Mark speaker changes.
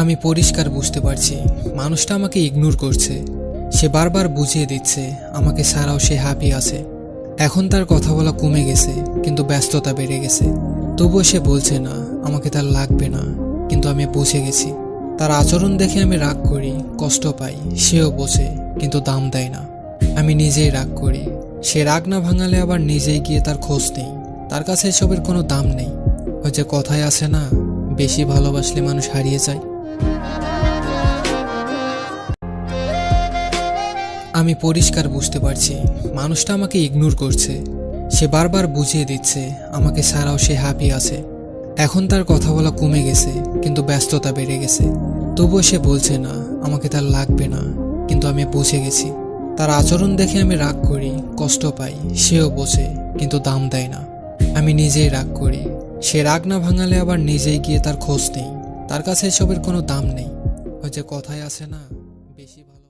Speaker 1: আমি পরিষ্কার বুঝতে পারছি মানুষটা আমাকে ইগনোর করছে। সে বারবার বুঝিয়ে দিচ্ছে আমাকে ছাড়াও সে হ্যাপি আছে। এখন তার কথা বলা কমে গেছে, কিন্তু ব্যস্ততা বেড়ে গেছে। তবুও সে বলছে না আমাকে তার লাগবে না, কিন্তু আমি বুঝে গেছি। তার আচরণ দেখে আমি রাগ করি, কষ্ট পাই, সেও বোঝে কিন্তু দাম দেয় না। আমি নিজেই রাগ করি, সে রাগ না ভাঙালে আবার নিজেই গিয়ে তার খোঁজ নেই। তার কাছে এসবের কোনো দাম নেই। ওই যে কথায় আছে না, বেশি ভালোবাসলে মানুষ হারিয়ে যায়। আমি পরিষ্কার বুঝতে পারছি মানুষটা আমাকে ইগনোর করছে। সে বারবার বুঝিয়ে দিচ্ছে আমাকে ছাড়াও সে হ্যাপি আছে। এখন তার কথা বলা কমে গেছে, কিন্তু ব্যস্ততা বেড়ে গেছে। তবুও সে বলছে না আমাকে তার লাগবে না, কিন্তু আমি বুঝে গেছি। তার আচরণ দেখে আমি রাগ করি, কষ্ট পাই, সেও বোঝে কিন্তু দাম দেয় না। আমি নিজেই রাগ করি, সে রাগ না ভাঙালে আবার নিজেই গিয়ে তার খোঁজ নেই। তার কাছে এসবের কোনো দাম নেই। ওই যে কথায় আছে না, বেশি ভালো